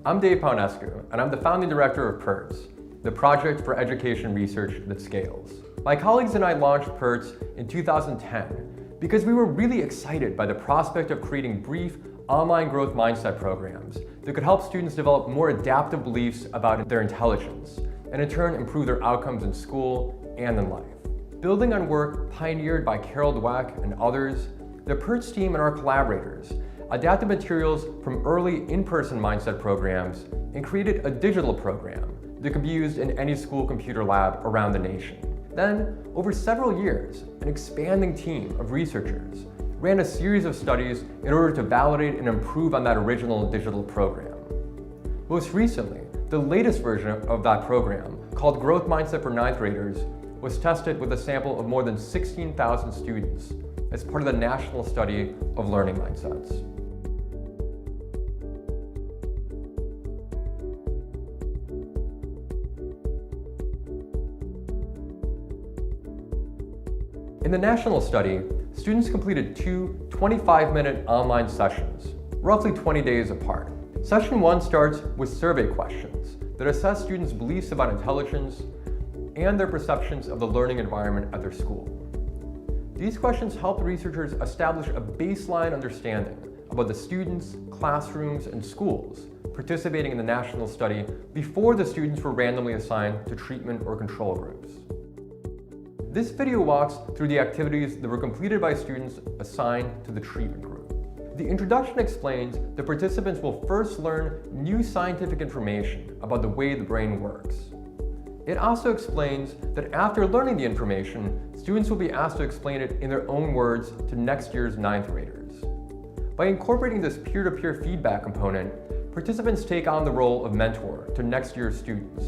I'm Dave Paunescu, and I'm the founding director of PERTS, the Project for Education Research that Scales. My colleagues and I launched PERTS in 2010 because we were really excited by the prospect of creating brief, online growth mindset programs that could help students develop more adaptive beliefs about their intelligence, and in turn improve their outcomes in school and in life. Building on work pioneered by Carol Dweck and others, the PERTS team and our collaborators adapted materials from early in-person mindset programs and created a digital program that could be used in any school computer lab around the nation. Then, over several years, an expanding team of researchers ran a series of studies in order to validate and improve on that original digital program. Most recently, the latest version of that program, called Growth Mindset for Ninth Graders, was tested with a sample of more than 16,000 students as part of the National Study of Learning Mindsets. In the national study, students completed two 25-minute online sessions, roughly 20 days apart. Session 1 starts with survey questions that assess students' beliefs about intelligence and their perceptions of the learning environment at their school. These questions helped researchers establish a baseline understanding about the students, classrooms, and schools participating in the national study before the students were randomly assigned to treatment or control groups. This video walks through the activities that were completed by students assigned to the treatment group. The introduction explains that participants will first learn new scientific information about the way the brain works. It also explains that after learning the information, students will be asked to explain it in their own words to next year's ninth graders. By incorporating this peer-to-peer feedback component, participants take on the role of mentor to next year's students.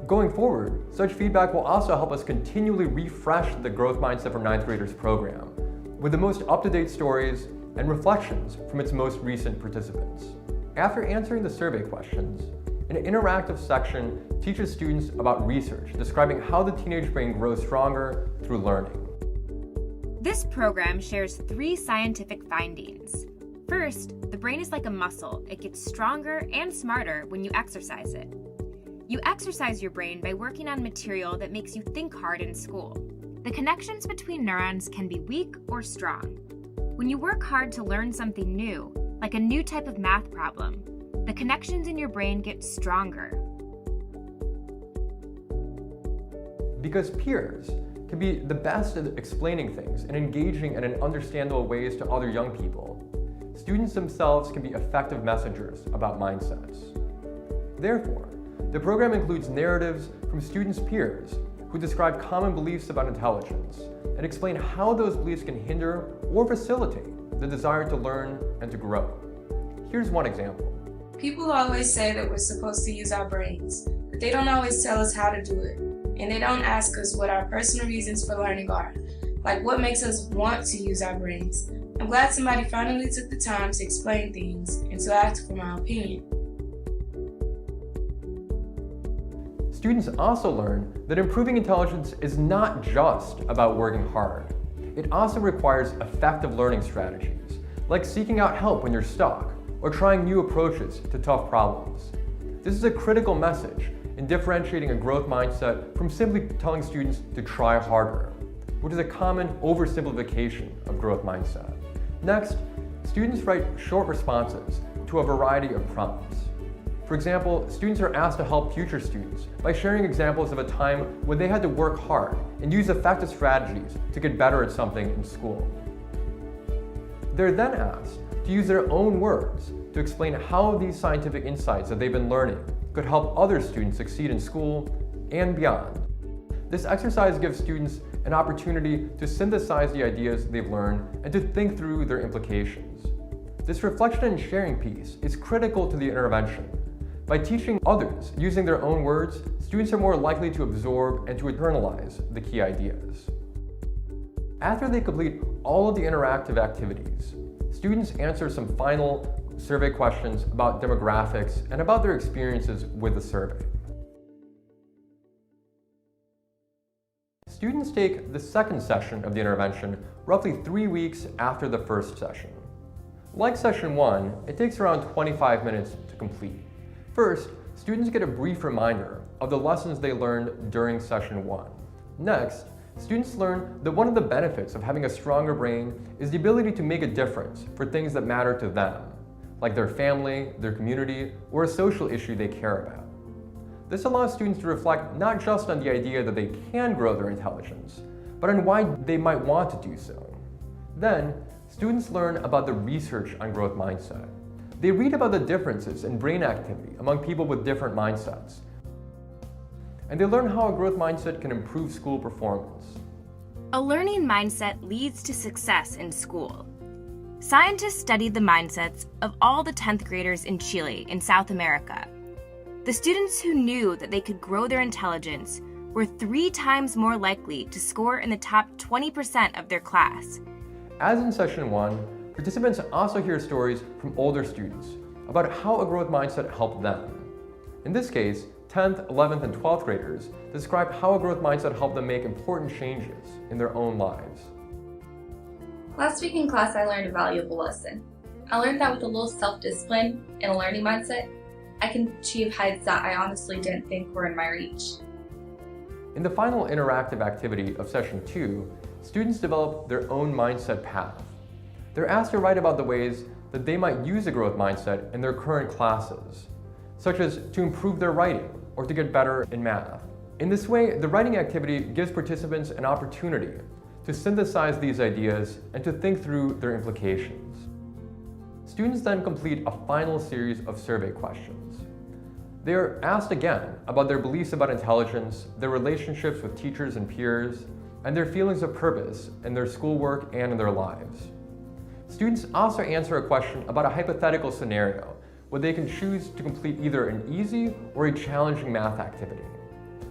Going forward, such feedback will also help us continually refresh the Growth Mindset for Ninth Graders program with the most up-to-date stories and reflections from its most recent participants. After answering the survey questions, an interactive section teaches students about research describing how the teenage brain grows stronger through learning. This program shares 3 scientific findings. First, the brain is like a muscle. It gets stronger and smarter when you exercise it. You exercise your brain by working on material that makes you think hard in school. The connections between neurons can be weak or strong. When you work hard to learn something new, like a new type of math problem, the connections in your brain get stronger. Because peers can be the best at explaining things and engaging in understandable ways to other young people, students themselves can be effective messengers about mindsets. Therefore, the program includes narratives from students' peers who describe common beliefs about intelligence and explain how those beliefs can hinder or facilitate the desire to learn and to grow. Here's one example. People always say that we're supposed to use our brains, but they don't always tell us how to do it. And they don't ask us what our personal reasons for learning are, like what makes us want to use our brains. I'm glad somebody finally took the time to explain things and to ask for my opinion. Students also learn that improving intelligence is not just about working hard. It also requires effective learning strategies, like seeking out help when you're stuck or trying new approaches to tough problems. This is a critical message in differentiating a growth mindset from simply telling students to try harder, which is a common oversimplification of growth mindset. Next, students write short responses to a variety of prompts. For example, students are asked to help future students by sharing examples of a time when they had to work hard and use effective strategies to get better at something in school. They're then asked to use their own words to explain how these scientific insights that they've been learning could help other students succeed in school and beyond. This exercise gives students an opportunity to synthesize the ideas they've learned and to think through their implications. This reflection and sharing piece is critical to the intervention. By teaching others using their own words, students are more likely to absorb and to internalize the key ideas. After they complete all of the interactive activities, students answer some final survey questions about demographics and about their experiences with the survey. Students take the second session of the intervention roughly 3 weeks after the first session. Like session 1, it takes around 25 minutes to complete. First, students get a brief reminder of the lessons they learned during session 1. Next, students learn that one of the benefits of having a stronger brain is the ability to make a difference for things that matter to them, like their family, their community, or a social issue they care about. This allows students to reflect not just on the idea that they can grow their intelligence, but on why they might want to do so. Then, students learn about the research on growth mindset. They read about the differences in brain activity among people with different mindsets, and they learn how a growth mindset can improve school performance. A learning mindset leads to success in school. Scientists studied the mindsets of all the 10th graders in Chile in South America. The students who knew that they could grow their intelligence were 3 times more likely to score in the top 20% of their class. As in session 1, participants also hear stories from older students about how a growth mindset helped them. In this case, 10th, 11th, and 12th graders describe how a growth mindset helped them make important changes in their own lives. Last week in class, I learned a valuable lesson. I learned that with a little self-discipline and a learning mindset, I can achieve heights that I honestly didn't think were in my reach. In the final interactive activity of session 2, students develop their own mindset path. They're asked to write about the ways that they might use a growth mindset in their current classes, such as to improve their writing or to get better in math. In this way, the writing activity gives participants an opportunity to synthesize these ideas and to think through their implications. Students then complete a final series of survey questions. They are asked again about their beliefs about intelligence, their relationships with teachers and peers, and their feelings of purpose in their schoolwork and in their lives. Students also answer a question about a hypothetical scenario where they can choose to complete either an easy or a challenging math activity.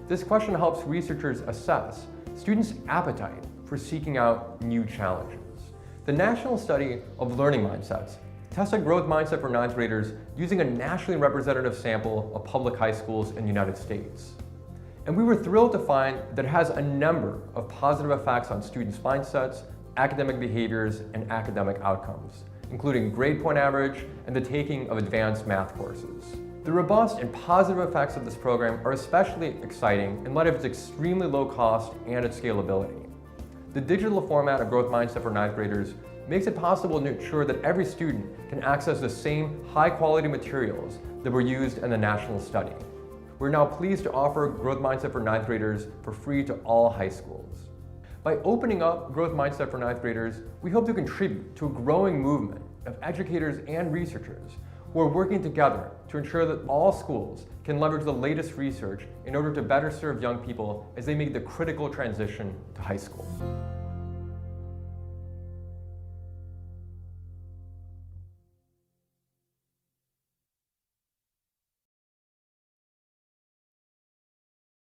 This question helps researchers assess students' appetite for seeking out new challenges. The National Study of Learning Mindsets tested growth mindset for 9th graders using a nationally representative sample of public high schools in the United States. And we were thrilled to find that it has a number of positive effects on students' mindsets, academic behaviors, and academic outcomes, including grade point average and the taking of advanced math courses. The robust and positive effects of this program are especially exciting in light of its extremely low cost and its scalability. The digital format of growth mindset for 9th graders makes it possible to ensure that every student can access the same high-quality materials that were used in the national study. We're now pleased to offer growth mindset for 9th graders for free to all high schools. By opening up growth mindset for 9th graders, we hope to contribute to a growing movement of educators and researchers who are working together to ensure that all schools can leverage the latest research in order to better serve young people as they make the critical transition to high school.